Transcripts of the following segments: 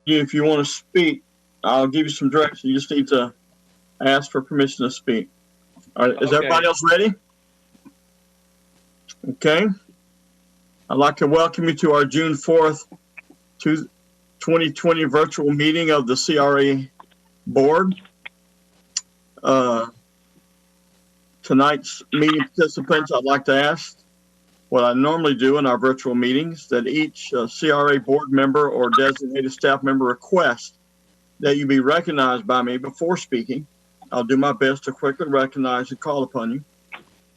If you want to speak, I'll give you some direction. You just need to ask for permission to speak. All right, is everybody else ready? Okay. I'd like to welcome you to our June 4th, 2020 virtual meeting of the CRA board. Tonight's meeting participants, I'd like to ask what I normally do in our virtual meetings, that each CRA board member or designated staff member request that you be recognized by me before speaking. I'll do my best to quickly recognize and call upon you.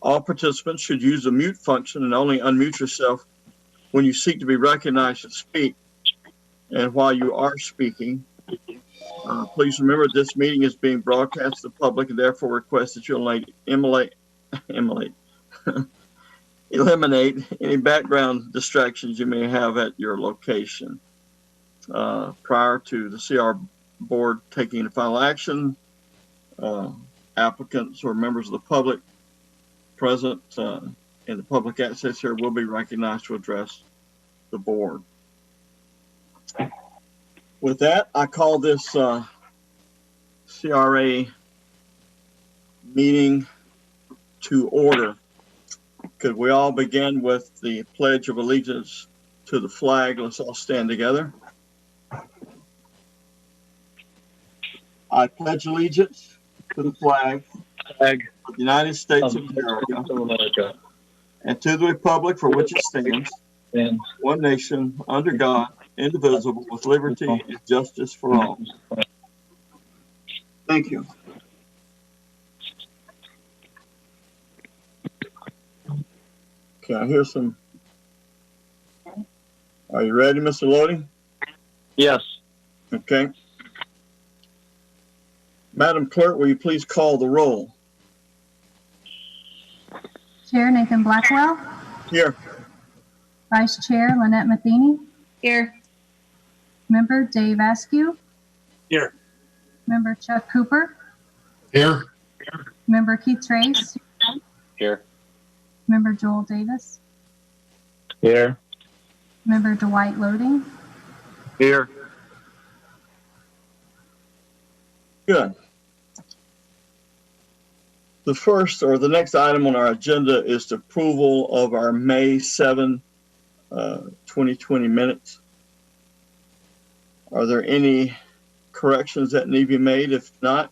All participants should use the mute function and only unmute yourself when you seek to be recognized to speak. And while you are speaking, please remember this meeting is being broadcast to the public and therefore request that you eliminate any background distractions you may have at your location. Prior to the CR board taking the final action, applicants or members of the public present in the public access here will be recognized to address the board. With that, I call this CRA meeting to order. Could we all begin with the Pledge of Allegiance to the flag? Let's all stand together. I pledge allegiance to the flag of the United States of America and to the republic for which it stands, one nation, under God, indivisible, with liberty and justice for all. Thank you. Okay, I hear some. Are you ready, Mr. Loeding? Yes. Okay. Madam Clerk, will you please call the roll? Chair Nathan Blackwell. Here. Vice Chair Lynette Matheny. Here. Member Dave Askew. Here. Member Chuck Cooper. Here. Member Keith Trace. Here. Member Joel Davis. Here. Member Dwight Loeding. Here. Good. The first or the next item on our agenda is the approval of our May 7, 2020 minutes. Are there any corrections that need to be made? If not,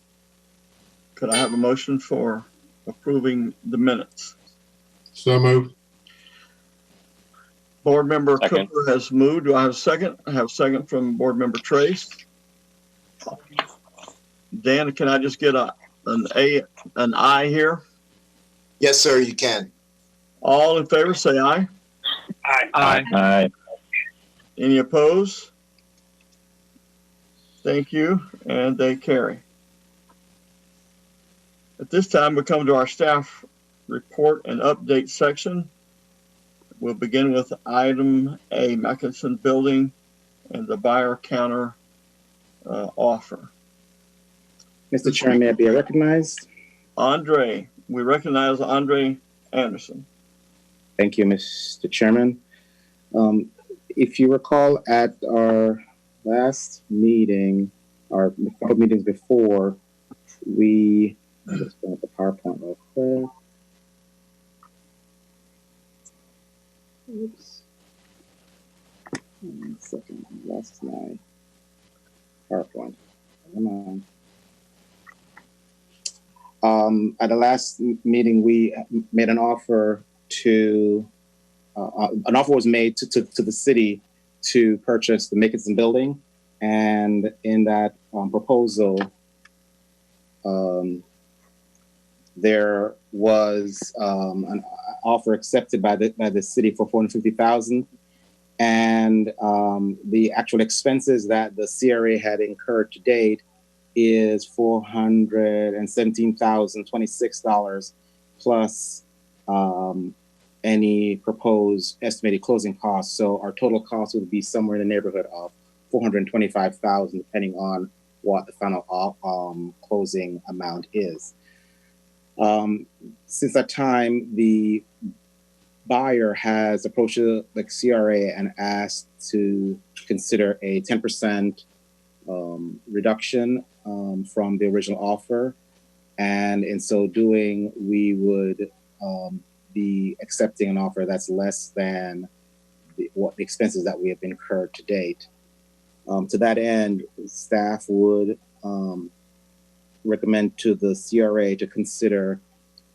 could I have a motion for approving the minutes? So moved. Board member Second. Cooper has moved. Do I have a second? I have a second from board member Trace. Dan, can I just get an aye here? Yes, sir, you can. All in favor, say aye. Aye. Aye. Aye. Any opposed? Thank you, and they carry. At this time, we come to our staff report and update section. We'll begin with item A, Mackinson Building and the buyer counter offer. Mr. Chairman, may I be recognized? Andre, we recognize Andre Anderson. Thank you, Mr. Chairman. If you recall, at our last meeting, or a couple of meetings before, we, let's bring up the PowerPoint real quick. Oops. 1 second, I lost my PowerPoint. Come on. At the last meeting, we made an offer to, an offer was made to the city to purchase the Mackinson building. And in that proposal, there was an offer accepted by the city for $450,000, and the actual expenses that the CRA had incurred to date is $417,026 plus any proposed estimated closing costs. So our total cost would be somewhere in the neighborhood of $425,000, depending on what the final closing amount is. Since that time, the buyer has approached the CRA and asked to consider a 10% reduction from the original offer. And in so doing, we would be accepting an offer that's less than what the expenses that we have incurred to date. To that end, staff would recommend to the CRA to consider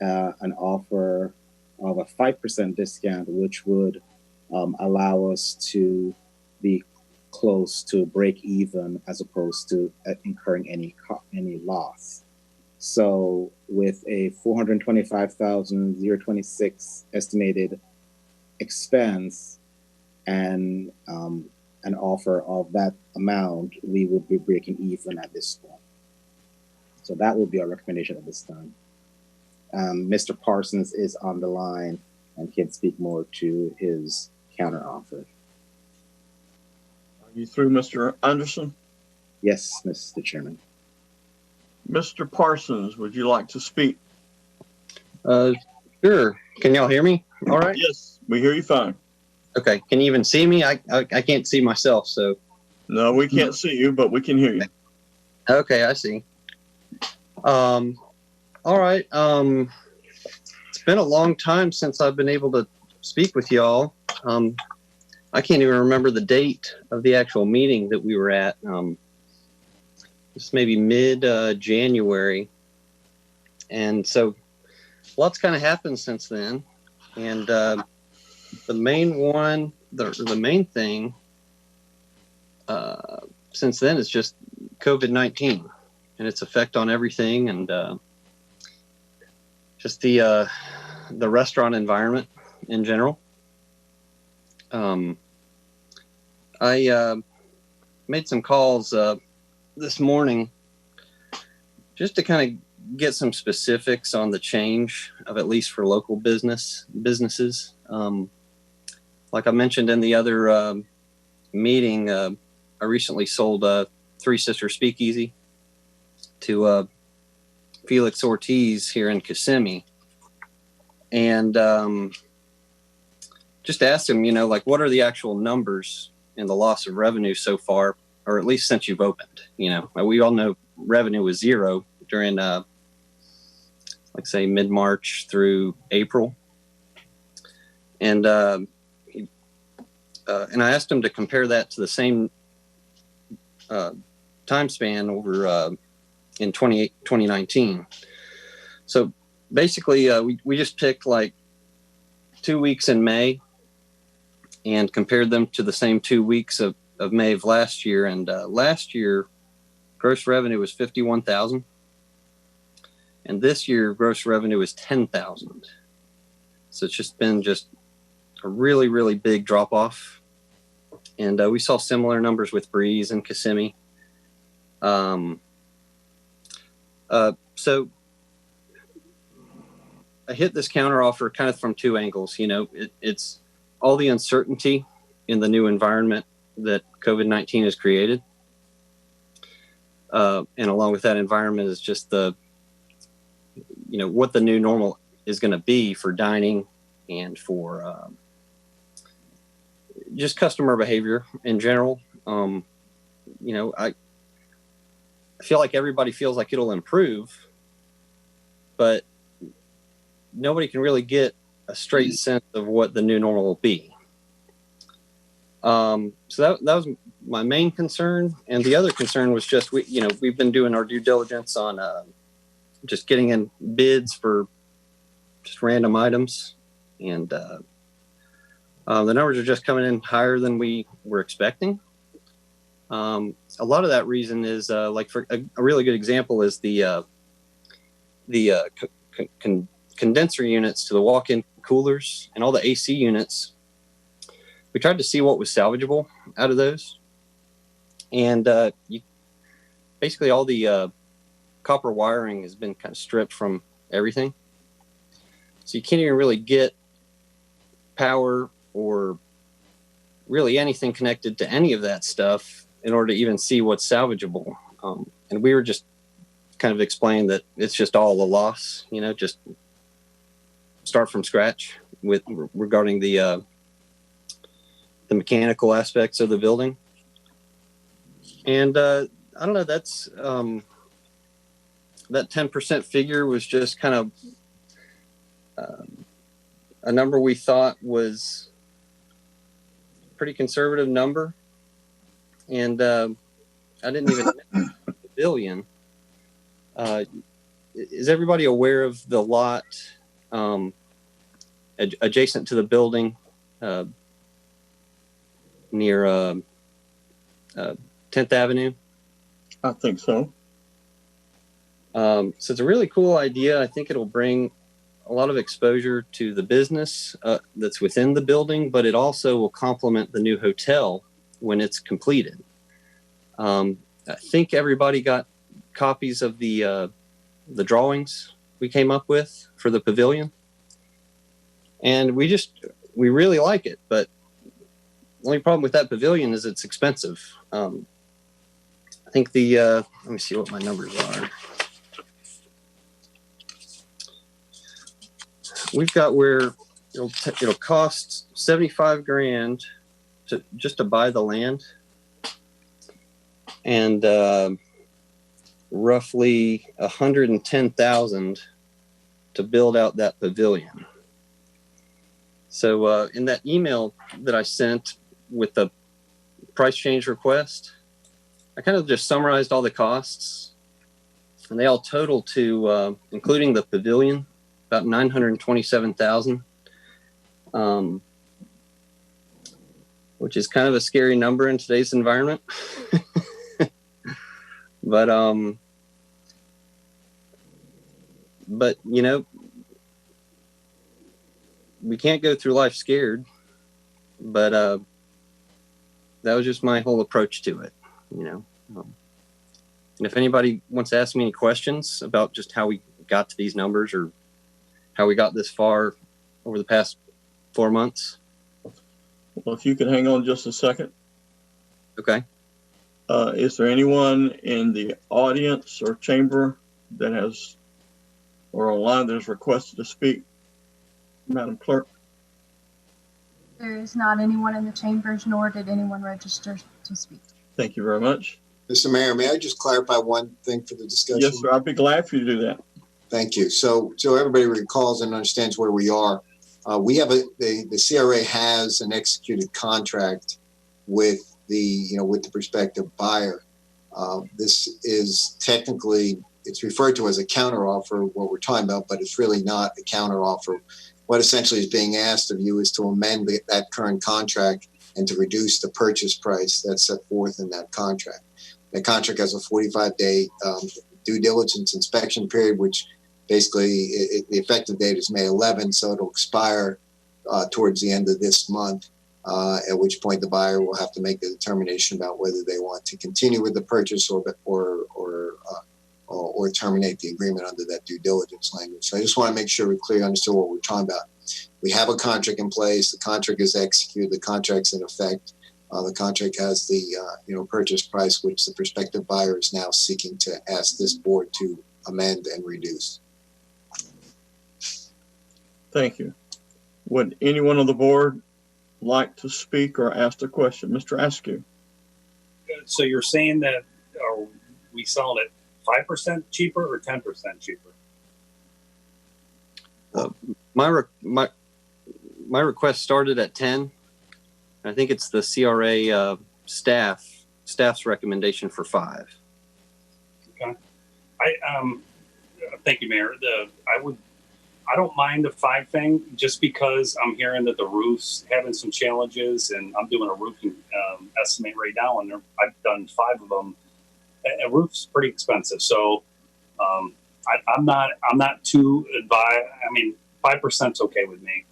an offer of a 5% discount, which would allow us to be close to break even as opposed to incurring any loss. So with a $425,026 estimated expense and an offer of that amount, we would be breaking even at this point. So that would be our recommendation at this time. Mr. Parsons is on the line and can speak more to his counter offer. Are you through, Mr. Anderson? Yes, Mr. Chairman. Mr. Parsons, would you like to speak? Sure. Can y'all hear me? All right. Yes, we hear you fine. Okay. Can you even see me? I can't see myself. So. No, we can't see you, but we can hear you. Okay, I see. All right. It's been a long time since I've been able to speak with y'all. I can't even remember the date of the actual meeting that we were at. This maybe mid-January. And so lots kind of happened since then. And the main thing since then is just COVID-19 and its effect on everything, and just the restaurant environment in general. I made some calls this morning just to kind of get some specifics on the change of, at least for local businesses. Like I mentioned in the other meeting, I recently sold Three Sister Speakeasy to Felix Ortiz here in Kissimmee, and just asked him, like, what are the actual numbers in the loss of revenue so far, or at least since you've opened? We all know revenue was zero during, like say, mid-March through April, and I asked him to compare that to the same time span over in 2019. So basically, we just picked like 2 weeks in May and compared them to the same 2 weeks of May of last year. And last year, gross revenue was $51,000, and this year gross revenue is $10,000. So it's just been a really, really big drop off. And we saw similar numbers with Breeze and Kissimmee. So I hit this counter offer kind of from two angles. It's all the uncertainty in the new environment that COVID-19 has created. And along with that environment is just what the new normal is going to be for dining and for just customer behavior in general. I feel like everybody feels like it'll improve, but nobody can really get a straight sense of what the new normal will be. So that was my main concern. And the other concern was just, we've been doing our due diligence on just getting in bids for just random items. And the numbers are just coming in higher than we were expecting. A lot of that reason is like, for a really good example is the condenser units to the walk-in coolers and all the AC units. We tried to see what was salvageable out of those, and basically all the copper wiring has been kind of stripped from everything, so you can't even really get power or really anything connected to any of that stuff in order to even see what's salvageable. And we were just kind of explaining that it's just all a loss, just start from scratch with regarding the mechanical aspects of the building. And I don't know. That's that 10% figure was just kind of a number we thought was a pretty conservative number, and I didn't even mention the pavilion. Is everybody aware of the lot adjacent to the building near 10th Avenue? I think so. So it's a really cool idea. I think it'll bring a lot of exposure to the business that's within the building, but it also will complement the new hotel when it's completed. I think everybody got copies of the drawings we came up with for the pavilion, and we really like it. But the only problem with that pavilion is it's expensive. I think let me see what my numbers are. We've got where it'll cost $75,000 just to buy the land, and roughly $110,000 to build out that pavilion. So in that email that I sent with the price change request, I kind of just summarized all the costs, and they all total to, including the pavilion, about $927,000, which is kind of a scary number in today's environment. But you know, we can't go through life scared. But that was just my whole approach to it, you know. And if anybody wants to ask me any questions about just how we got to these numbers or how we got this far over the past 4 months. Well, if you could hang on just a second. Okay. Is there anyone in the audience or chamber that has, or online that has requested to speak? Madam Clerk? There is not anyone in the chambers, nor did anyone register to speak. Thank you very much. Mr. Mayor, may I just clarify one thing for the discussion? Yes, sir. I'd be glad for you to do that. Thank you. So everybody recalls and understands where we are. We have the CRA has an executed contract with the prospective buyer. This is technically, it's referred to as a counteroffer, what we're talking about, but it's really not a counteroffer. What essentially is being asked of you is to amend that current contract and to reduce the purchase price that's set forth in that contract. The contract has a 45-day due diligence inspection period, which basically the effective date is May 11, so it'll expire towards the end of this month, at which point the buyer will have to make the determination about whether they want to continue with the purchase or terminate the agreement under that due diligence language. So I just want to make sure we clearly understand what we're talking about. We have a contract in place. The contract is executed. The contract's in effect. The contract has the purchase price, which the prospective buyer is now seeking to ask this board to amend and reduce. Thank you. Would anyone on the board like to speak or ask a question? Mr. Askew. So you're saying that we sold it 5% cheaper or 10% cheaper? My request started at 10. I think it's the CRA staff's recommendation for 5. Okay. Thank you, Mayor. I don't mind the 5 thing just because I'm hearing that the roof's having some challenges, and I'm doing a roofing estimate right now, and I've done 5 of them. A roof's pretty expensive, so I'm not too advised. I mean, 5%'s okay with me.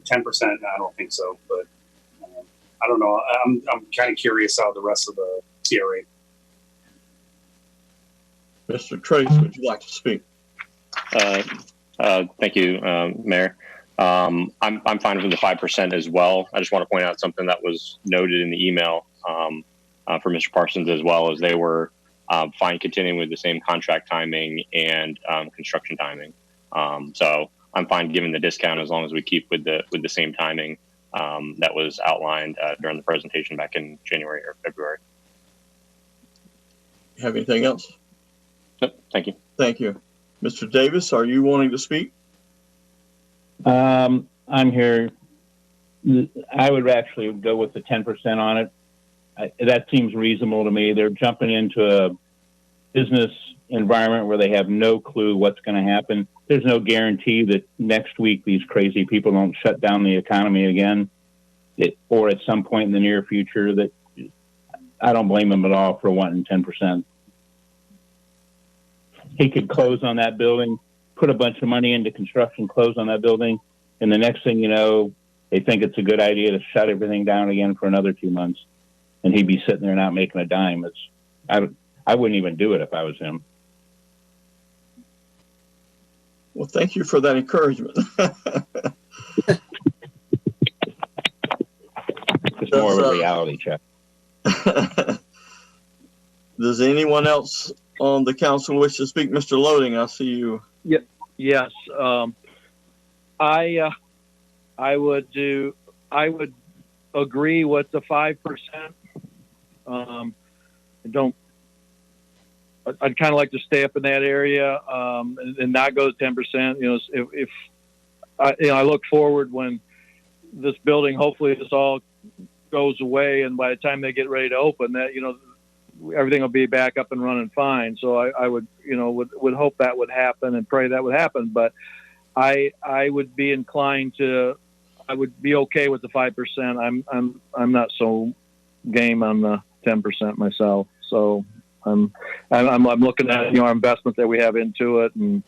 10%, I don't think so, but I don't know. I'm kind of curious how the rest of the CRA. Mr. Trace, would you like to speak? Thank you, Mayor. I'm fine with the 5% as well. I just want to point out something that was noted in the email for Mr. Parsons as well, as they were fine continuing with the same contract timing and construction timing. So I'm fine giving the discount as long as we keep with the same timing that was outlined during the presentation back in January or February. Have anything else? Nope, thank you. Thank you. Mr. Davis, are you wanting to speak? I'm here. I would actually go with the 10% on it. That seems reasonable to me. They're jumping into a business environment where they have no clue what's going to happen. There's no guarantee that next week these crazy people don't shut down the economy again, or at some point in the near future. That I don't blame them at all for wanting 10%. He could close on that building, put a bunch of money into construction, close on that building, and the next thing you know, they think it's a good idea to shut everything down again for another 2 months, and he'd be sitting there not making a dime. I wouldn't even do it if I was him. Well, thank you for that encouragement. It's more of a reality check. Does anyone else on the council wish to speak? Mr. Loeding, I see you. Yes. I would agree with the 5%. I'd kind of like to stay up in that area and not go to 10%. You know, if I look forward when this building, hopefully this all goes away, and by the time they get ready to open, that everything will be back up and running fine. So I would would hope that would happen and pray that would happen. But I would be inclined to. I would be okay with the 5%. I'm not so game on the 10% myself. So I'm looking at our investment that we have into it, and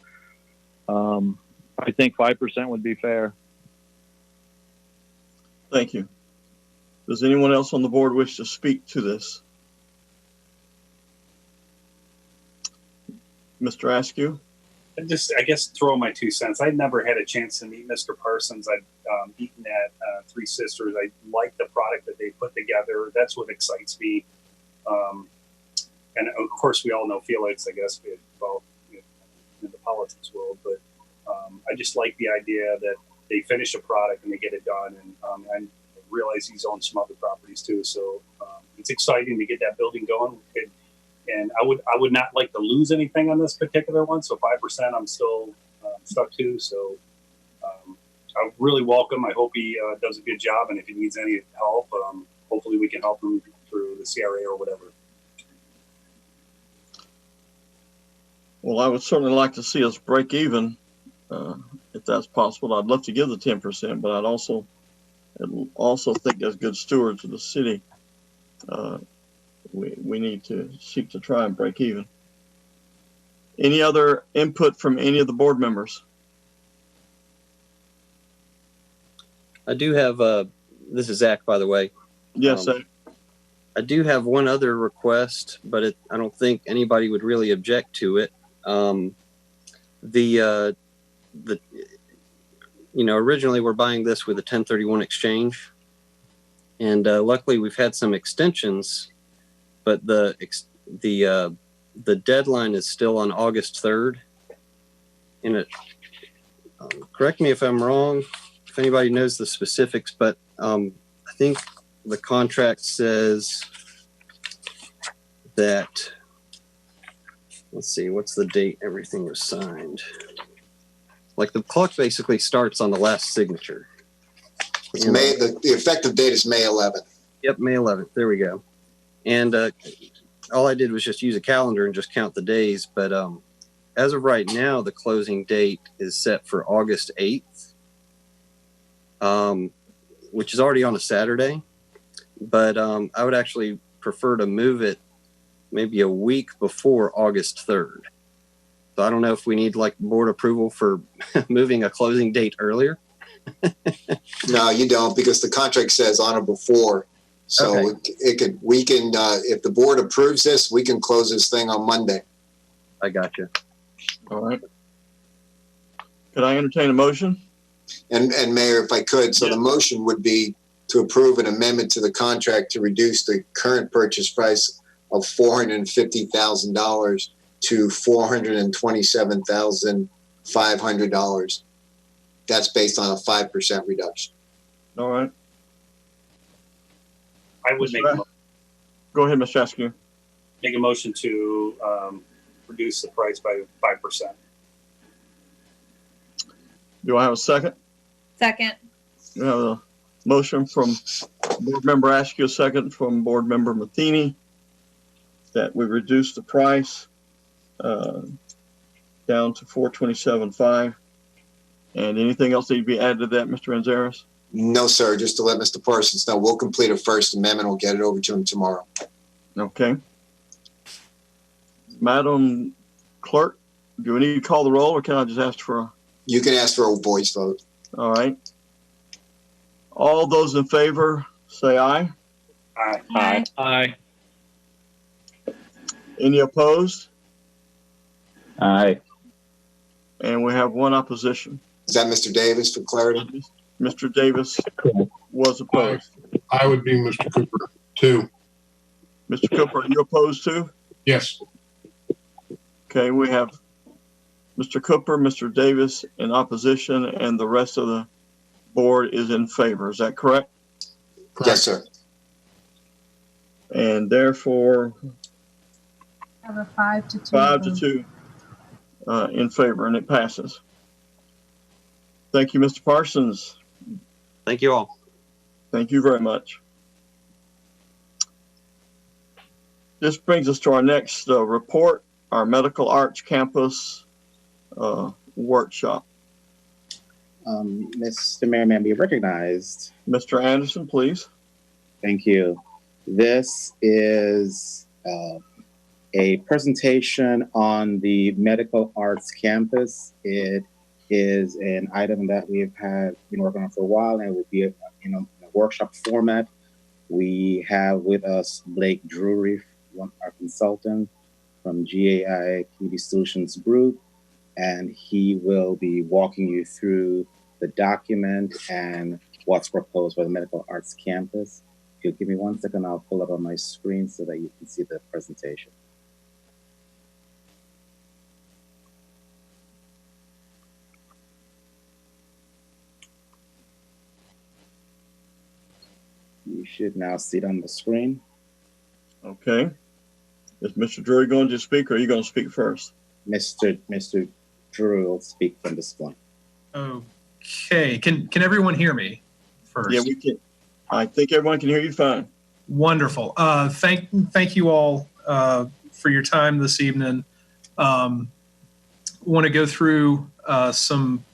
I think 5% would be fair. Thank you. Does anyone else on the board wish to speak to this? Mr. Askew? I guess throw my 2 cents. I'd never had a chance to meet Mr. Parsons. I've eaten at Three Sisters. I like the product that they put together. That's what excites me. And of course, we all know Felix, I guess, involved in the politics world. But I just like the idea that they finish a product and they get it done. And I realize he's owned some other properties too. So it's exciting to get that building going. And I would not like to lose anything on this particular one. So 5%, I'm still stuck to. So I really welcome. I hope he does a good job. And if he needs any help, hopefully we can help him through the CRA or whatever. Well, I would certainly like to see us break even, if that's possible. I'd love to give the 10%, but I'd also think as good stewards of the city, we need to seek to try and break even. Any other input from any of the board members? I do have, this is Zach, by the way. Yes, Zach. I do have one other request, but I don't think anybody would really object to it. Originally we're buying this with a 1031 exchange, and luckily we've had some extensions, but the deadline is still on August 3rd. And correct me if I'm wrong, if anybody knows the specifics, but I think the contract says that, let's see, what's the date everything was signed? Like the clock basically starts on the last signature. It's May. The effective date is May 11th. Yep, May 11th. There we go. And all I did was just use a calendar and just count the days. But as of right now, the closing date is set for August 8th, which is already on a Saturday. But I would actually prefer to move it maybe a week before August 3rd. So I don't know if we need like board approval for moving a closing date earlier. No, you don't, because the contract says on or before. So okay. We can, if the board approves this, we can close this thing on Monday. I got you. All right. Could I entertain a motion? And Mayor, if I could, so Yeah. The motion would be to approve an amendment to the contract to reduce the current purchase price of $450,000 to $427,500. That's based on a 5% reduction. All right. I would make a motion. Go ahead, Mr. Askew. Make a motion to reduce the price by 5%. Do I have a second? Second. We have a motion from Board Member Askew, a second from Board Member Matheny, that we reduce the price down to $427.5. And anything else need to be added to that, Mr. Anzares? No, sir. Just to let Mr. Parsons know, we'll complete a first amendment. We'll get it over to him tomorrow. Okay. Madam Clerk, do we need to call the roll, or can I just ask for a... You can ask for a voice vote. All right. All those in favor, say aye. Aye. Aye. Aye. Any opposed? Aye. And we have one opposition. Is that Mr. Davis for clarity? Mr. Davis was opposed. I would be Mr. Cooper, 2. Mr. Cooper, are you opposed too? Yes. Okay, we have Mr. Cooper, Mr. Davis in opposition, and the rest of the board is in favor. Is that correct? Yes, sir. And therefore, Have a 5-2. 5-2 in favor, and it passes. Thank you, Mr. Parsons. Thank you all. Thank you very much. This brings us to our next report, our Medical Arts Campus workshop. Mr. Mayor, may I be recognized? Mr. Anderson, please. Thank you. This is a presentation on the Medical Arts Campus. It is an item that we've been working on for a while, and it will be in a workshop format. We have with us Blake Drury, our consultant from GAI Community Solutions Group, and he will be walking you through the document and what's proposed by the Medical Arts Campus. If you'll give me 1 second, I'll pull up on my screen so that you can see the presentation. You should now see it on the screen. Okay. Is Mr. Drury going to speak, or are you going to speak first? Mr. Drew will speak from this point. Okay. Can everyone hear me first? Yeah, we can. I think everyone can hear you fine. Wonderful. Thank you all for your time this evening. Want to go through some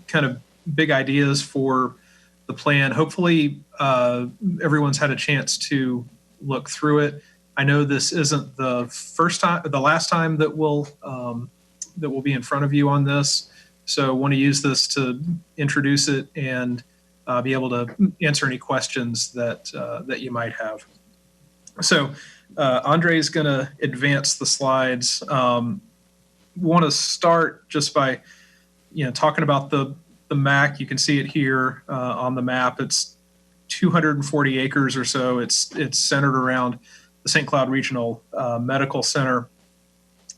kind of big ideas for the plan. Hopefully, everyone's had a chance to look through it. I know this isn't the last time that we'll be in front of you on this. So want to use this to introduce it and be able to answer any questions that you might have. So Andre is going to advance the slides. Want to start just by talking about the MAC. You can see it here on the map. It's 240 acres or so. It's centered around the St. Cloud Regional Medical Center.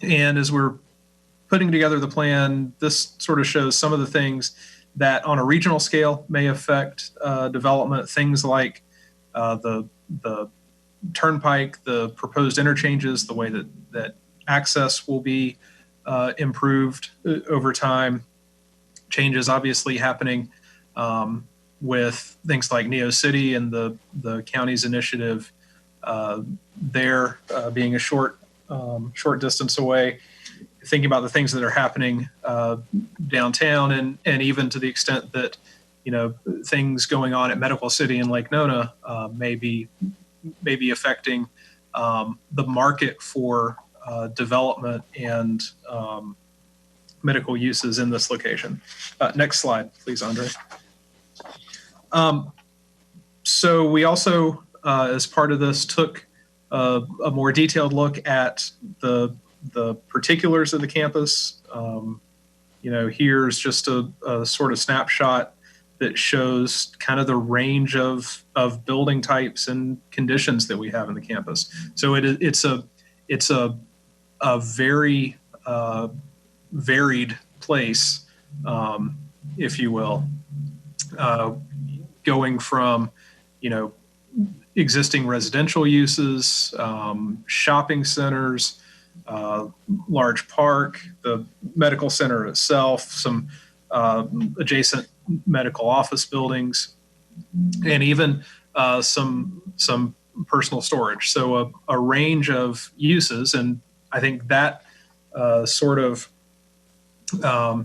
And as we're putting together the plan, this sort of shows some of the things that on a regional scale may affect development, things like the turnpike, the proposed interchanges, the way that access will be improved over time, changes obviously happening with things like Neo City and the county's initiative there being a short distance away. Thinking about the things that are happening downtown, and even to the extent that things going on at Medical City in Lake Nona may be affecting the market for development and medical uses in this location. Next slide, please, Andre. So we also, as part of this, took a more detailed look at the particulars of the campus. Here's just a sort of snapshot that shows kind of the range of building types and conditions that we have in the campus. So it's a very varied place, if you will, going from existing residential uses, shopping centers, large park, the medical center itself, some adjacent medical office buildings, and even some personal storage. So a range of uses, and I think that sort of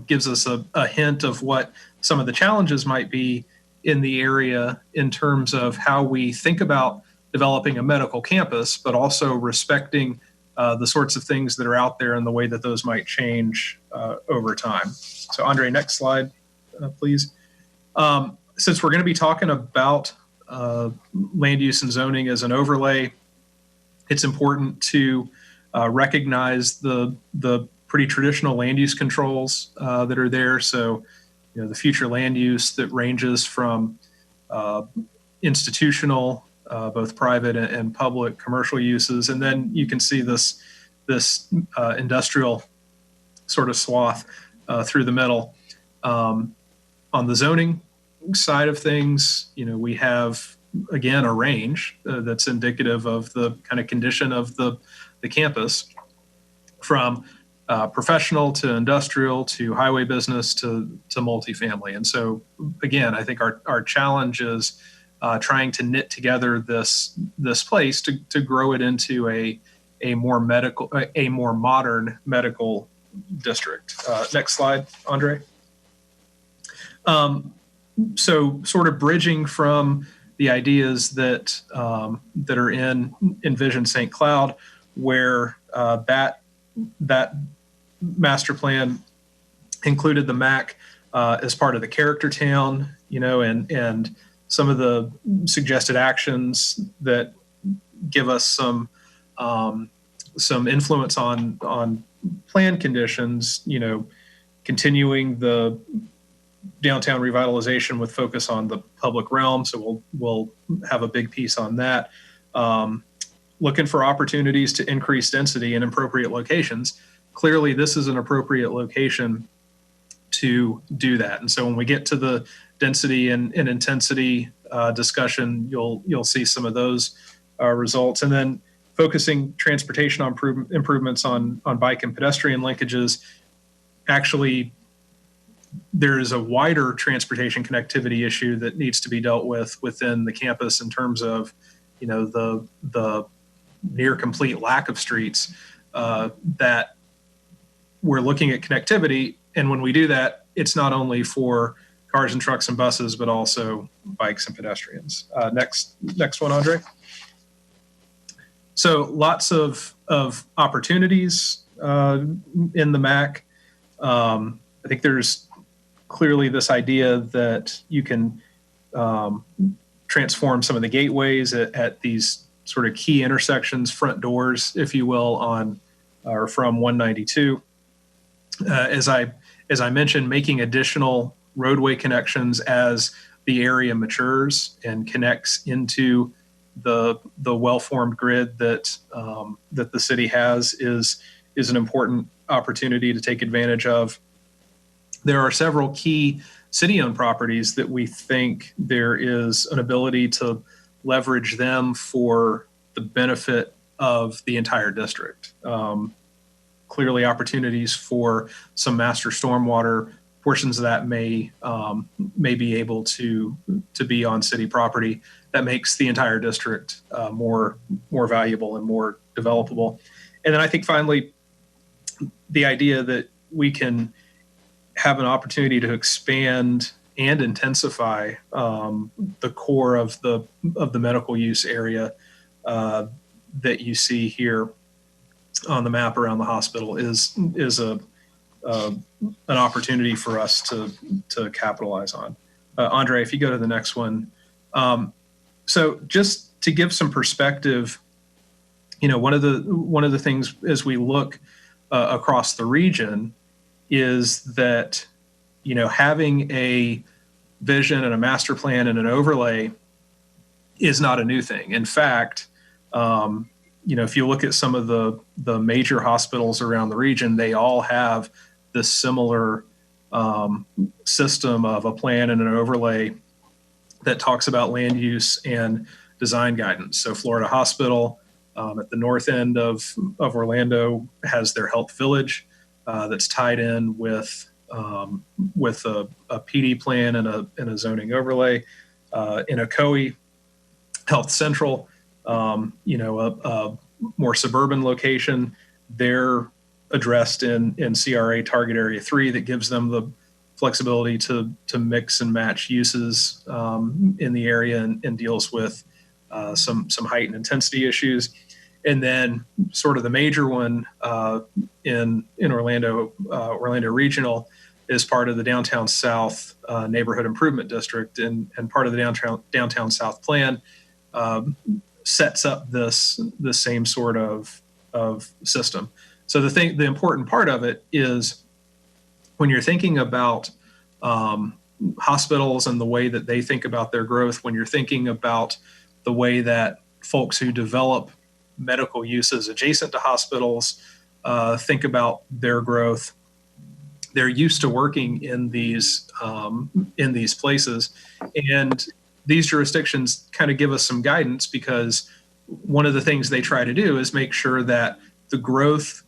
gives us a hint of what some of the challenges might be in the area in terms of how we think about developing a medical campus, but also respecting the sorts of things that are out there and the way that those might change over time. So Andre, next slide, please. Since we're going to be talking about land use and zoning as an overlay, it's important to recognize the pretty traditional land use controls that are there. So, the future land use that ranges from institutional, both private and public commercial uses, and then you can see this industrial sort of swath through the middle. On the zoning side of things, we have, again, a range that's indicative of the kind of condition of the campus, from professional to industrial to highway business to multifamily. And so, again, I think our challenge is trying to knit together this place to grow it into a more modern medical district. Next slide, Andre. So sort of bridging from the ideas that are in Envision St. Cloud, where that master plan included the MAC as part of the character town, and some of the suggested actions that give us some influence on plan conditions, continuing the downtown revitalization with focus on the public realm. So we'll have a big piece on that. Looking for opportunities to increase density in appropriate locations. Clearly, this is an appropriate location to do that. And so when we get to the density and intensity discussion, you'll see some of those results. And then focusing transportation improvements on bike and pedestrian linkages. Actually, there is a wider transportation connectivity issue that needs to be dealt with within the campus in terms of, the near complete lack of streets that we're looking at connectivity. And when we do that, it's not only for cars and trucks and buses, but also bikes and pedestrians. Next one, Andre. So lots of opportunities in the MAC. I think there's clearly this idea that you can transform some of the gateways at these sort of key intersections, front doors, if you will, on or from 192. As I mentioned, making additional roadway connections as the area matures and connects into the well-formed grid that the city has is an important opportunity to take advantage of. There are several key city-owned properties that we think there is an ability to leverage them for the benefit of the entire district. Clearly, opportunities for some master stormwater portions of that may be able to be on city property. That makes the entire district more valuable and more developable. And then I think finally, the idea that we can have an opportunity to expand and intensify the core of the medical use area that you see here on the map around the hospital is an opportunity for us to capitalize on. Andre, if you go to the next one. So just to give some perspective, one of the things as we look across the region is that, having a vision and a master plan and an overlay is not a new thing. In fact, if you look at some of the major hospitals around the region, they all have this similar system of a plan and an overlay that talks about land use and design guidance. So Florida Hospital at the north end of Orlando has their health village that's tied in with a PD plan and a zoning overlay. In Ocoee, Health Central, a more suburban location, they're addressed in CRA Target Area 3 that gives them the flexibility to mix and match uses in the area and deals with some height and intensity issues. And then sort of the major one in Orlando, Orlando Regional, is part of the Downtown South Neighborhood Improvement District, and part of the Downtown South Plan sets up this same sort of system. So the important part of it is when you're thinking about hospitals and the way that they think about their growth, when you're thinking about the way that folks who develop medical uses adjacent to hospitals think about their growth, they're used to working in these places, and these jurisdictions kind of give us some guidance, because one of the things they try to do is make sure that the growth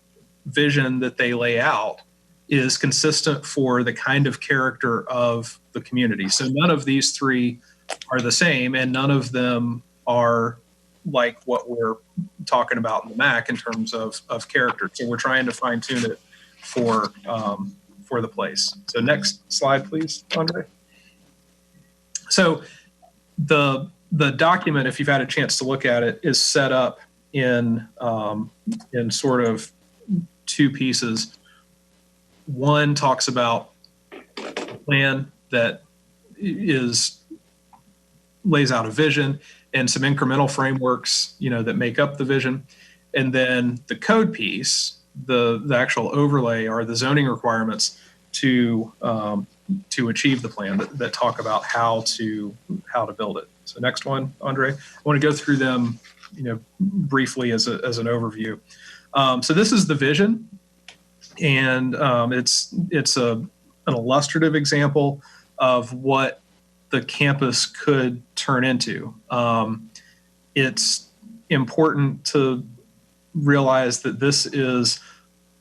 vision that they lay out is consistent for the kind of character of the community. So none of these three are the same, and none of them are like what we're talking about in the MAC in terms of character. So we're trying to fine tune it for the place. So next slide, please, Andre. So the document, if you've had a chance to look at it, is set up in sort of two pieces. One talks about a plan that lays out a vision and some incremental frameworks, that make up the vision. And then the code piece, the actual overlay, are the zoning requirements to achieve the plan that talk about how to build it. So next one, Andre. I want to go through them, briefly as an overview. So this is the vision, and it's an illustrative example of what the campus could turn into. It's important to realize that this is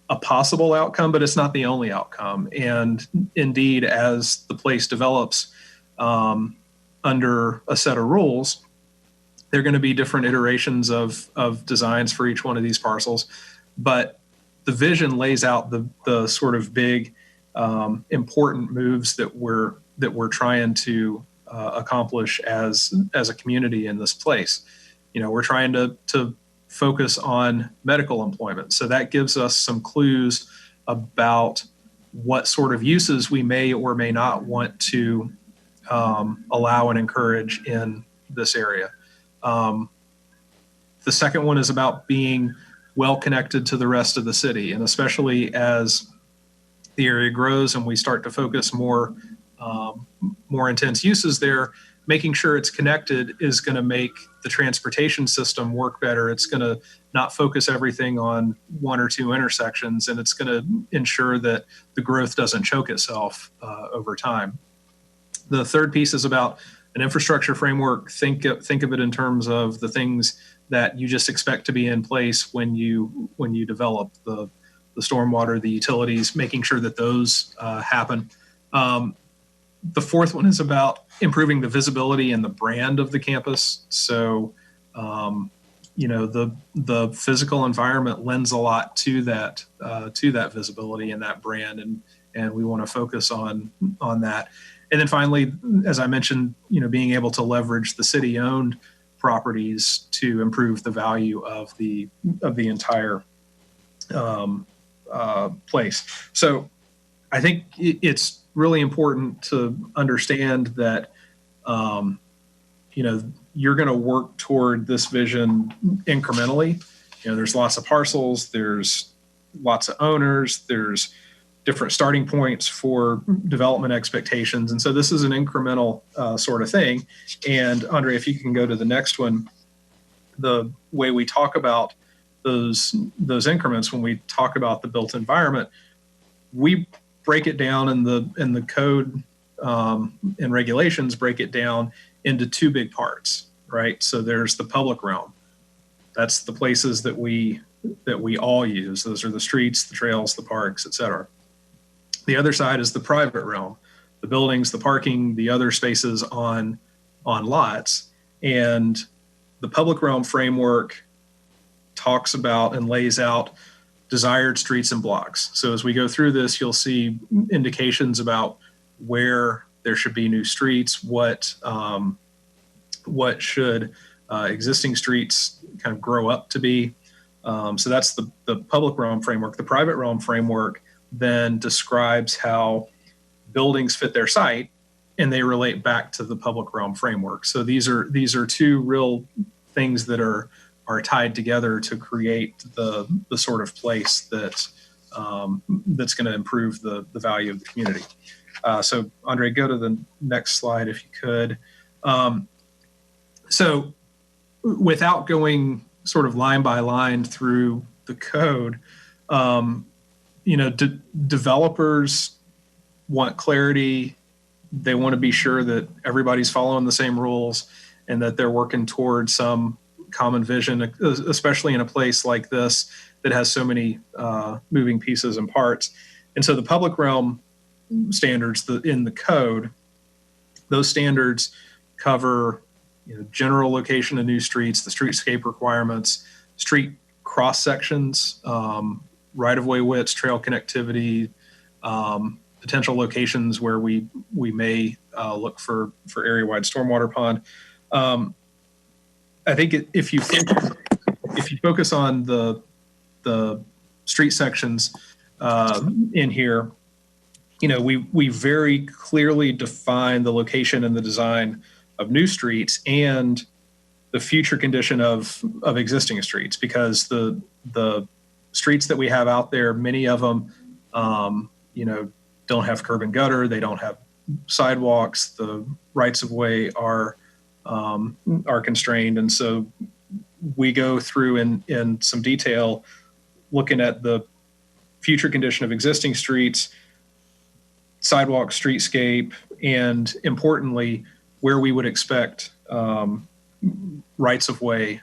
a possible outcome, but it's not the only outcome. And indeed, as the place develops under a set of rules, there are going to be different iterations of designs for each one of these parcels. But the vision lays out the sort of big, important moves that we're trying to accomplish as a community in this place. We're trying to focus on medical employment. So that gives us some clues about what sort of uses we may or may not want to allow and encourage in this area. The second one is about being well connected to the rest of the city, and especially as the area grows and we start to focus more intense uses there, making sure it's connected is going to make the transportation system work better. It's going to not focus everything on one or two intersections, and it's going to ensure that the growth doesn't choke itself over time. The third piece is about an infrastructure framework. Think of it in terms of the things that you just expect to be in place when you develop the stormwater, the utilities, making sure that those happen. The fourth one is about improving the visibility and the brand of the campus. So, the physical environment lends a lot to that visibility and that brand, and we want to focus on that. And then finally, as I mentioned, being able to leverage the city-owned properties to improve the value of the entire place. So, I think it's really important to understand that, you're going to work toward this vision incrementally. There's lots of parcels, there's lots of owners, there's different starting points for development expectations. And so this is an incremental sort of thing. And Andre, if you can go to the next one, the way we talk about those increments, when we talk about the built environment, we break it down in the code and regulations, break it down into two big parts. right? So there's the public realm. That's the places that we all use. Those are the streets, the trails, the parks, etc. The other side is the private realm, the buildings, the parking, the other spaces on lots. And the public realm framework talks about and lays out desired streets and blocks. So as we go through this, you'll see indications about where there should be new streets, what should existing streets kind of grow up to be. So that's the public realm framework. The private realm framework then describes how buildings fit their site, and they relate back to the public realm framework. So these are two real things that are tied together to create the sort of place that that's going to improve the value of the community. So Andre, go to the next slide if you could. So without going sort of line by line through the code, developers want clarity. They want to be sure that everybody's following the same rules and that they're working towards some common vision, especially in a place like this that has so many moving pieces and parts. And so the public realm standards in the code, those standards cover general location of new streets, the streetscape requirements, street cross sections, right-of-way widths, trail connectivity, potential locations where we may look for area-wide stormwater pond. I think if you focus on the street sections in here, we very clearly define the location and the design of new streets and the future condition of existing streets, because the streets that we have out there, many of them, don't have curb and gutter. They don't have sidewalks. The rights of way are constrained. And so we go through in some detail looking at the future condition of existing streets, sidewalk, streetscape, and importantly, where we would expect rights of way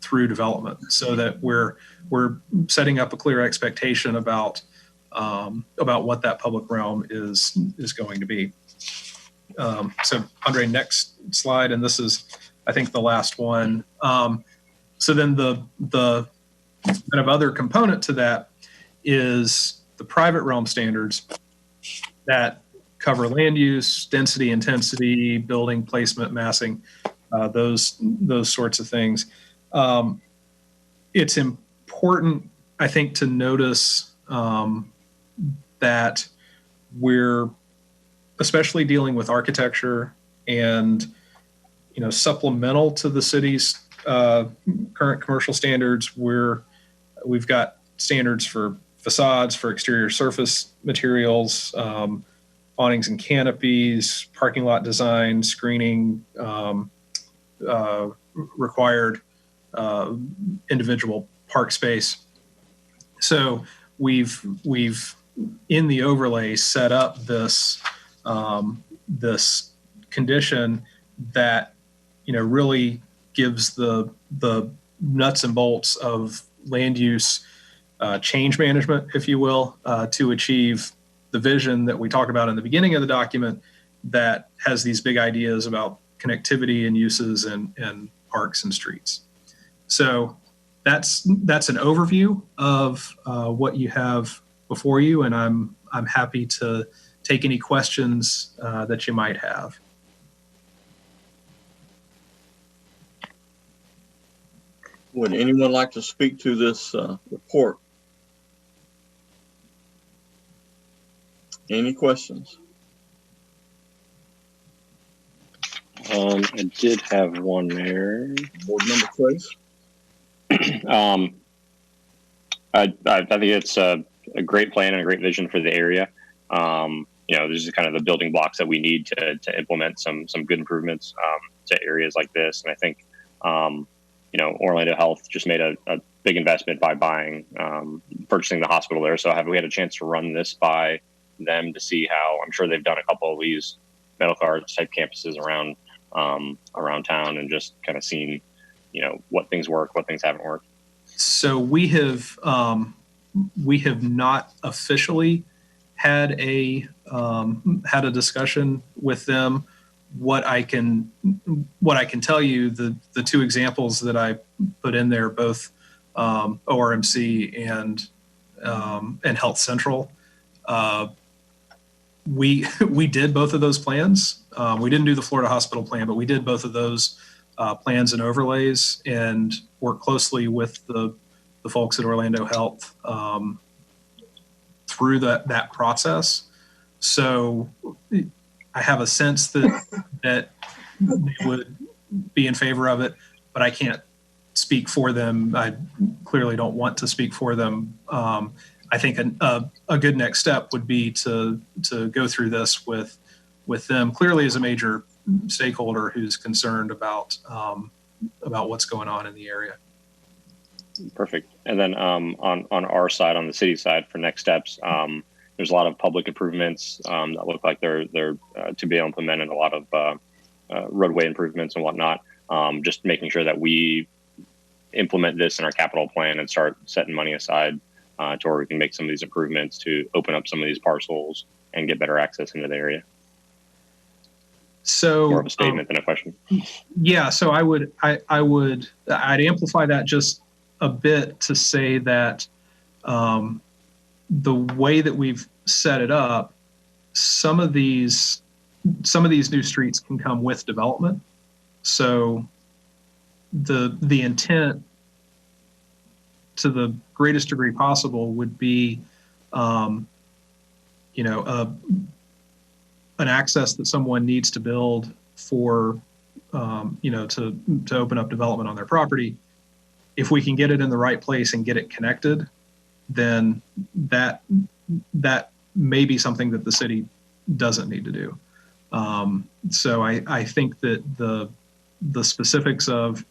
through development, so that we're setting up a clear expectation about what that public realm is going to be. So Andre, next slide, and this is, I think, the last one. So then the kind of other component to that is the private realm standards that cover land use, density, intensity, building placement, massing, those sorts of things. It's important, I think, to notice that we're especially dealing with architecture and supplemental to the city's current commercial standards. We've got standards for facades, for exterior surface materials, awnings and canopies, parking lot design, screening, required individual park space. So we've in the overlay set up this this condition that really gives the nuts and bolts of land use change management, if you will, to achieve the vision that we talk about in the beginning of the document that has these big ideas about connectivity and uses and parks and streets. So that's an overview of what you have before you, and I'm happy to take any questions that you might have. Would anyone like to speak to this report? Any questions? I did have one there. Board member, please. I think it's a great plan and a great vision for the area. This is kind of the building blocks that we need to implement some good improvements to areas like this. And I think, Orlando Health just made a big investment by purchasing the hospital there. So have we had a chance to run this by them to see how? I'm sure they've done a couple of these medical arts type campuses around around town and just kind of seeing, what things work, what things haven't worked. So we have not officially had a discussion with them. What I can tell you, the two examples that I put in there, both ORMC and Health Central, we did both of those plans. We didn't do the Florida Hospital plan, but we did both of those plans and overlays, and worked closely with the folks at Orlando Health through that process. So I have a sense that they would be in favor of it, but I can't speak for them. I clearly don't want to speak for them. I think a good next step would be to go through this with them, clearly as a major stakeholder who's concerned about what's going on in the area. Perfect. And then on our side, on the city side, for next steps, there's a lot of public improvements that look like they're to be implemented, a lot of roadway improvements and whatnot. Just making sure that we implement this in our capital plan and start setting money aside to where we can make some of these improvements to open up some of these parcels and get better access into the area. So more of a statement than a question. Yeah, so I'd amplify that just a bit to say that the way that we've set it up, some of these new streets can come with development. So the intent, to the greatest degree possible, would be an access that someone needs to build for to open up development on their property. If we can get it in the right place and get it connected, then that may be something that the city doesn't need to do. So I think that the specifics of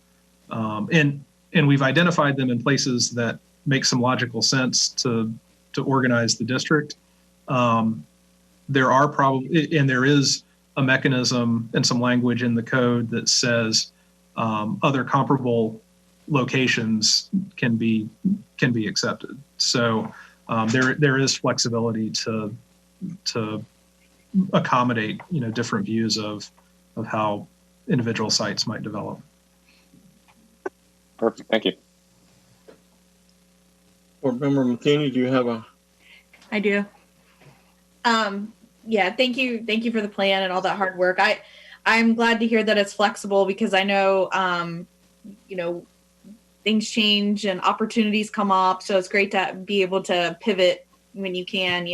and we've identified them in places that make some logical sense to organize the district. There are probably, and there is a mechanism and some language in the code that says other comparable locations can be accepted. So there is flexibility to accommodate different views of how individual sites might develop. Perfect. Thank you. Board Member Matheny, do you have a? I do. Yeah, thank you for the plan and all that hard work. I'm glad to hear that it's flexible, because I know things change and opportunities come up, so it's great to be able to pivot when you can.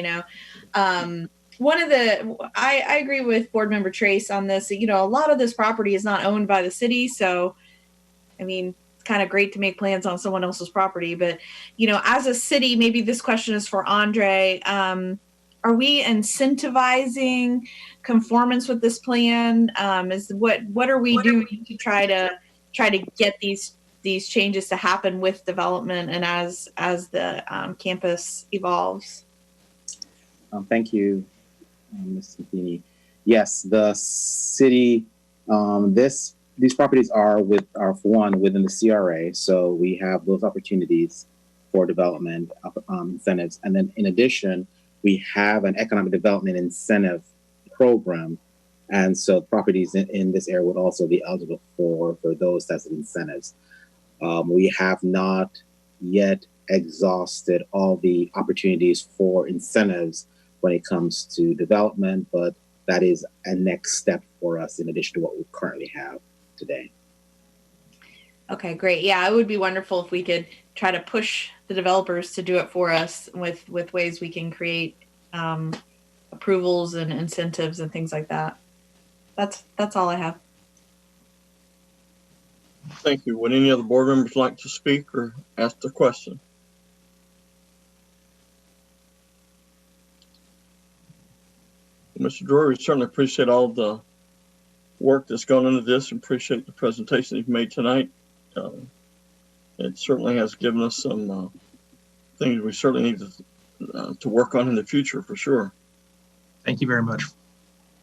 I agree with Board Member Trace on this. A lot of this property is not owned by the city, so it's kind of great to make plans on someone else's property. But as a city, maybe this question is for Andre. Are we incentivizing conformance with this plan? What are we doing to try to get these changes to happen with development and as the campus evolves? Thank you, Ms. Matheny. Yes, the city. These properties are for one within the CRA, so we have those opportunities for development incentives, and then in addition, we have an economic development incentive program, and so properties in this area would also be eligible for those types of incentives. We have not yet exhausted all the opportunities for incentives when it comes to development, but that is a next step for us in addition to what we currently have today. Okay, great. Yeah, it would be wonderful if we could try to push the developers to do it for us with ways we can create approvals and incentives and things like that. That's all I have. Thank you. Would any other board members like to speak or ask a question? Mr. Drury, we certainly appreciate all the work that's gone into this and appreciate the presentation you've made tonight. It certainly has given us some things we certainly need to work on in the future for sure. Thank you very much.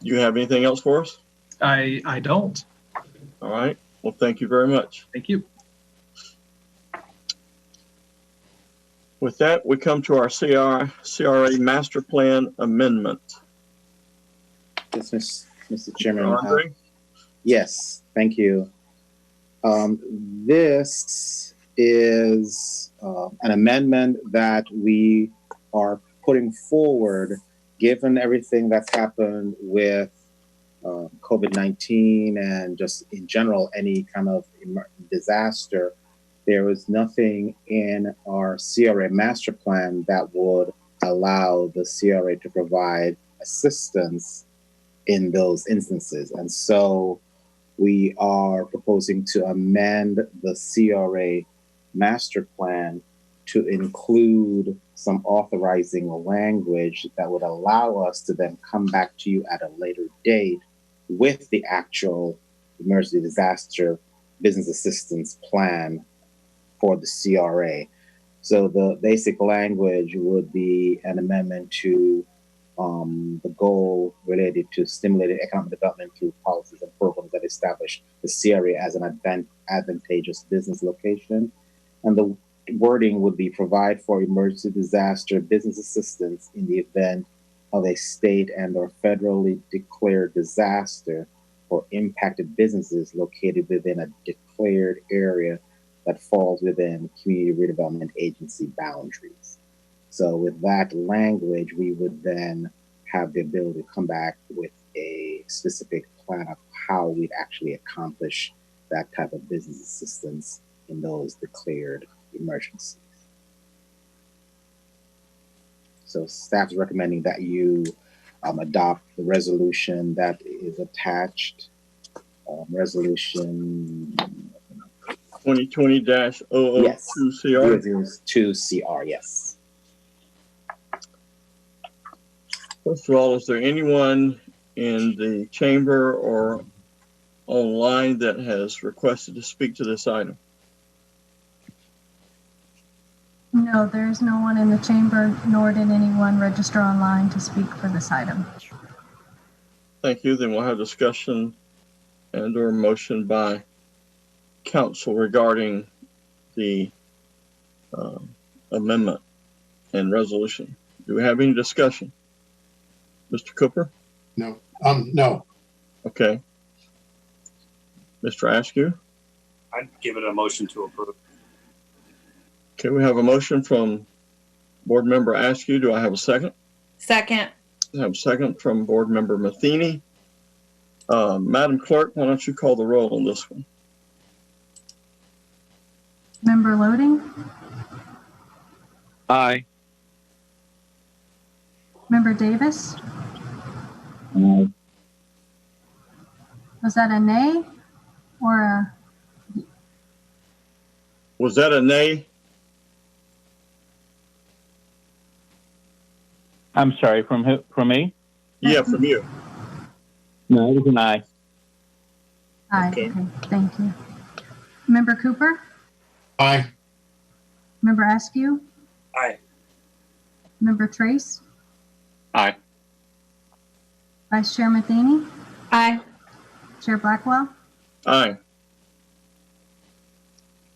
You have anything else for us? I don't. All right. Well, thank you very much. Thank you. With that, we come to our CRA Master Plan Amendment. Yes, Mr. Chairman. Andre? Yes, thank you. This is an amendment that we are putting forward, given everything that's happened with COVID-19 and just in general, any kind of disaster. There was nothing in our CRA master plan that would allow the CRA to provide assistance in those instances. And so we are proposing to amend the CRA master plan to include some authorizing language that would allow us to then come back to you at a later date with the actual emergency disaster business assistance plan for the CRA. So the basic language would be an amendment to the goal related to stimulating economic development through policies and programs that establish the CRA as an advantageous business location. And the wording would be provide for emergency disaster business assistance in the event of a state and or federally declared disaster for impacted businesses located within a declared area that falls within community redevelopment agency boundaries. So with that language, we would then have the ability to come back with a specific plan of how we'd actually accomplish that type of business assistance in those declared emergencies. So staff is recommending that you adopt the resolution that is attached, resolution 2020-002 yes. CR? 2 CR, yes. First of all, is there anyone in the chamber or online that has requested to speak to this item? No, there is no one in the chamber, nor did anyone register online to speak for this item. Thank you. Then we'll have discussion and or motion by council regarding the amendment and resolution. Do we have any discussion? Mr. Cooper? No. No. Okay. Mr. Askew? I'd give it a motion to approve. Okay, we have a motion from Board Member Askew. Do I have a second? Second. I have a second from Board Member Matheny. Madam Clerk, why don't you call the roll on this one? Member Loeding? Aye. Member Davis? Aye. Was that a nay or a? Was that a nay? I'm sorry, from who? From me? Yeah, from you. No, it was an aye. Aye. Okay. Okay. Thank you. Member Cooper? Aye. Member Askew? Aye. Member Trace? Aye. Vice Chair Matheny? Aye. Chair Blackwell? Aye.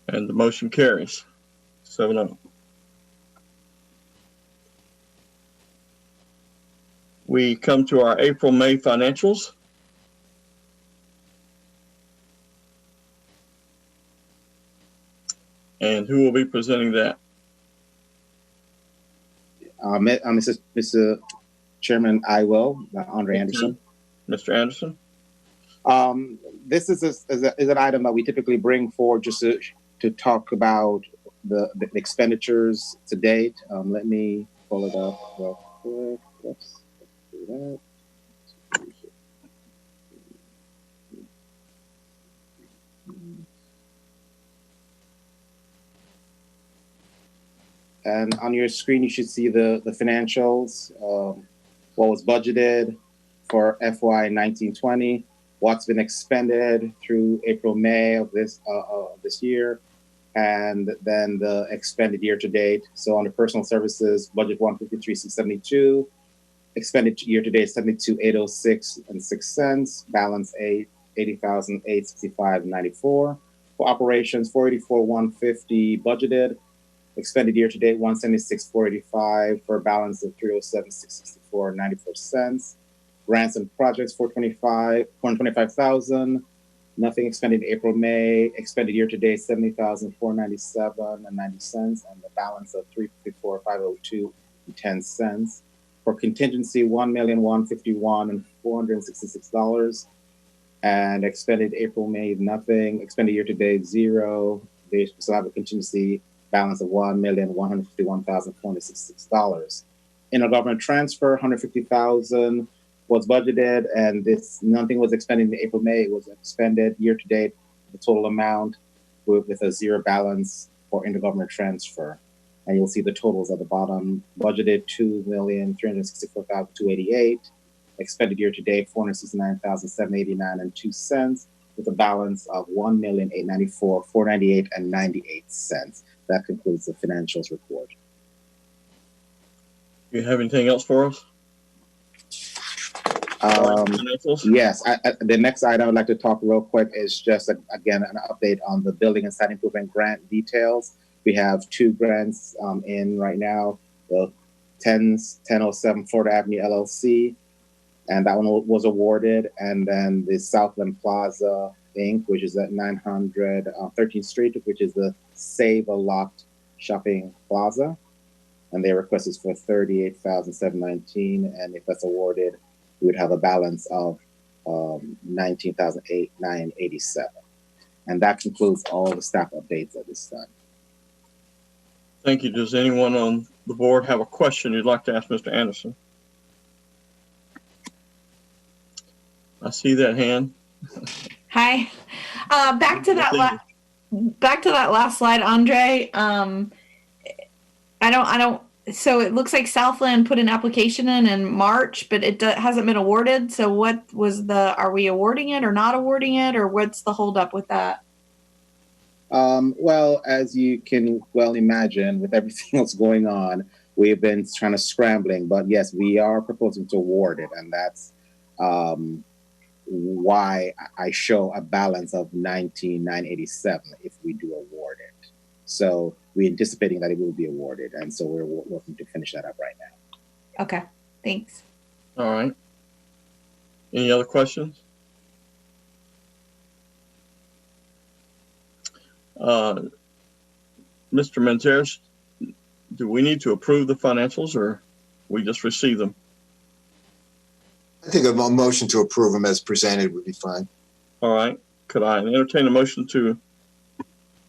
And the motion carries 7-0. We come to our April-May financials. And who will be presenting that? Mr. Chairman, I will, Andre Anderson. Mr. Anderson? This is an item that we typically bring forward just to talk about the expenditures to date. Let me pull it up real quick. Let's do that. And on your screen, you should see the financials, what was budgeted for FY 1920, what's been expended through April, May of this year, and then the expended year to date. So under personal services, budget 153,672, expended year to date 72,806 and 6 cents, balance $80,865.94. For operations, $484,150 budgeted. Expended year to date, $176,485 for a balance of $307,664.94. Grants and projects, $425,000. Nothing expended in April, May. Expended year to date, $70,497.90, and the balance of $354,502.10. For contingency, $1,151,466. And expended April, May, nothing. Expended year to date, zero. They still have a contingency balance of $1,151,466. Intergovernment transfer, $150,000 was budgeted, and nothing was expended in April, May. It was expended year to date, the total amount with a zero balance for intergovernment transfer. And you'll see the totals at the bottom. Budgeted $2,364,288. Expended year to date $469,789.02, with a balance of $1,894,498.98. That concludes the financials report. You have anything else for us? Yes, the next item I'd like to talk real quick is just, again, an update on the building and site improvement grant details. We have two grants in right now, the 1007 Florida Avenue LLC, and that one was awarded, and then the Southland Plaza Inc., which is at 900 13th Street, which is the Save a Lot Shopping Plaza, and their request is for $38,719, and if that's awarded, we would have a balance of $19,987. And that concludes all the staff updates at this time. Thank you. Does anyone on the board have a question you'd like to ask Mr. Anderson? I see that hand. Hi. Back to that last slide, Andre. I don't. So it looks like Southland put an application in March, but it hasn't been awarded. So what was are we awarding it or not awarding it, or what's the holdup with that? Well, as you can well imagine, with everything else going on, we've been trying to scrambling, but yes, we are proposing to award it. And that's why I show a balance of $19,987 if we do award it. So we're anticipating that it will be awarded, and so we're working to finish that up right now. Okay, thanks. All right. Any other questions? Mr. Menteris, do we need to approve the financials, or we just receive them? I think a motion to approve them as presented would be fine. All right. Could I entertain a motion to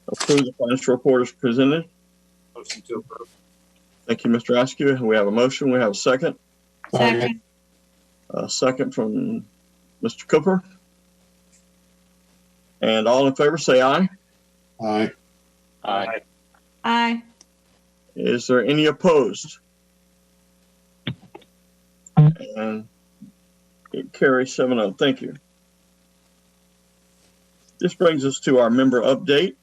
approve the financial report as presented? Motion to approve. Thank you, Mr. Askew. We have a motion. We have a second. Second. A second from Mr. Cooper. And all in favor, say aye. Aye. Aye. Aye. Is there any opposed? And it carries 7-0. Thank you. This brings us to our member update.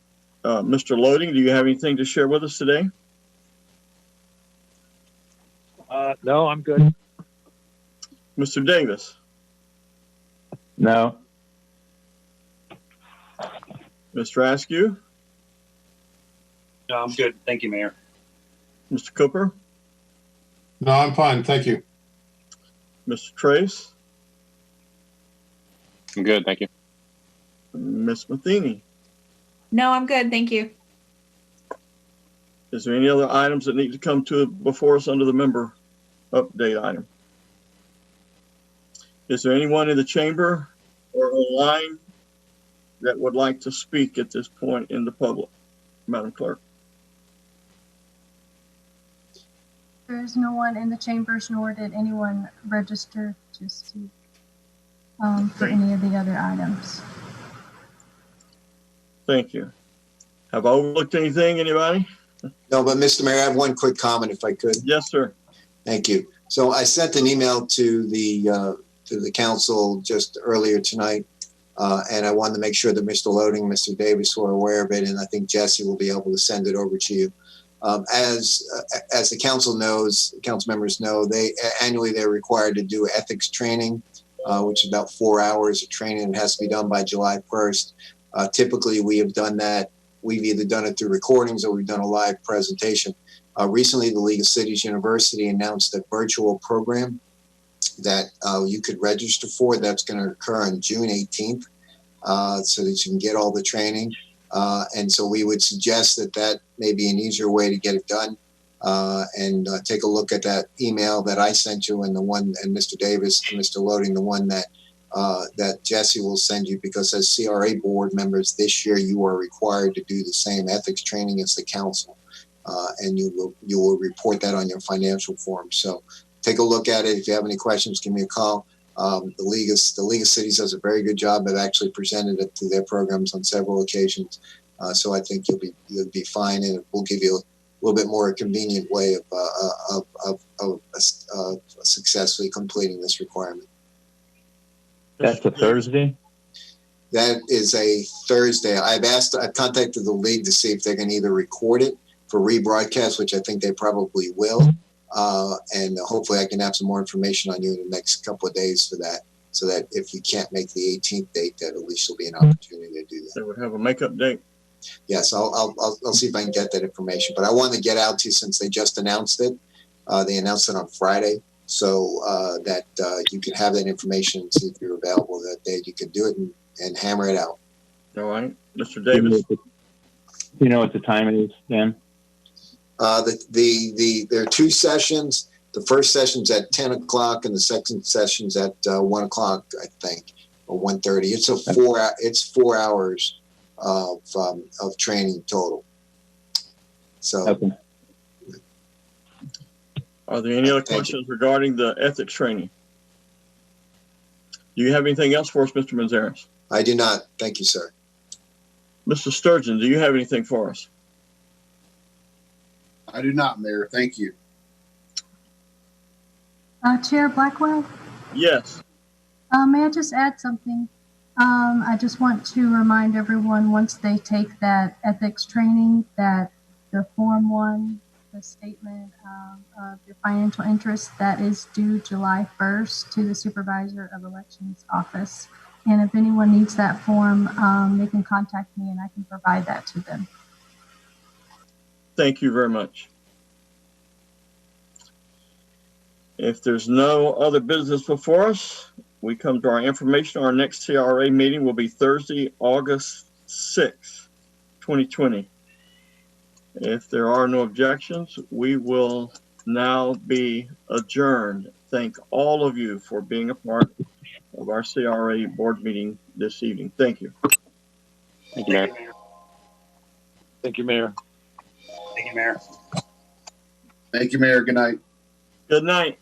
Mr. Loeding, do you have anything to share with us today? No, I'm good. Mr. Davis? No. Mr. Askew? No, I'm good. Thank you, Mayor. Mr. Cooper? No, I'm fine. Thank you. Mr. Trace? I'm good. Thank you. Ms. Matheny? No, I'm good. Thank you. Is there any other items that need to come before us under the member update item? Is there anyone in the chamber or online that would like to speak at this point in the public, Madam Clerk? There is no one in the chambers, nor did anyone register to speak for any of the other items. Thank you. Have I overlooked anything, anybody? No, but Mr. Mayor, I have one quick comment if I could. Yes, sir. Thank you. So I sent an email to the council just earlier tonight, and I wanted to make sure that Mr. Loeding, Mr. Davis were aware of it, and I think Jessie will be able to send it over to you. As the council knows, council members know, annually they're required to do ethics training, which is about 4 hours of training. It has to be done by July 1st. Typically, we have done that. We've either done it through recordings or we've done a live presentation. Recently, the League of Cities University announced a virtual program that you could register for. That's going to occur on June 18th, so that you can get all the training. And so we would suggest that may be an easier way to get it done. And take a look at that email that I sent you, and the one, and Mr. Davis, and Mr. Loeding, the one that Jessie will send you, because as CRA board members this year, you are required to do the same ethics training as the council, and you will report that on your financial form. So take a look at it. If you have any questions, give me a call. The League of Cities does a very good job of actually presenting it to their programs on several occasions. So I think you'll be fine, and it will give you a little bit more convenient way of successfully completing this requirement. That's a Thursday? That is a Thursday. I've contacted the league to see if they can either record it for rebroadcast, which I think they probably will. And hopefully I can have some more information on you in the next couple of days for that, so that if you can't make the 18th date, that at least there'll be an opportunity to do that. They would have a makeup date. Yes, I'll see if I can get that information. But I wanted to get out to you since they just announced it. They announced it on Friday, so that you can have that information and see if you're available that day. You can do it and hammer it out. All right, Mr. Davis. You know what the time is, Dan? There are two sessions. The first session's at 10 o'clock, and the second session's at 1 o'clock, I think, or 1:30. It's 4 hours of training total. So, okay. Are there any other questions regarding the ethics training? Do you have anything else for us, Mr. Manzares? I do not. Thank you, sir. Mr. Sturgeon, do you have anything for us? I do not, Mayor. Thank you. Chair Blackwell? Yes. May I just add something? I just want to remind everyone, once they take that ethics training, that the Form 1, the statement of your financial interest, that is due July 1st to the Supervisor of Elections office. And if anyone needs that form, they can contact me and I can provide that to them. Thank you very much. If there's no other business before us, we come to our information. Our next CRA meeting will be Thursday, August 6th, 2020. If there are no objections, we will now be adjourned. Thank all of you for being a part of our CRA board meeting this evening. Thank you. Thank you, Mayor. Thank you, Mayor. Thank you, Mayor. Thank you, Mayor. Good night. Good night.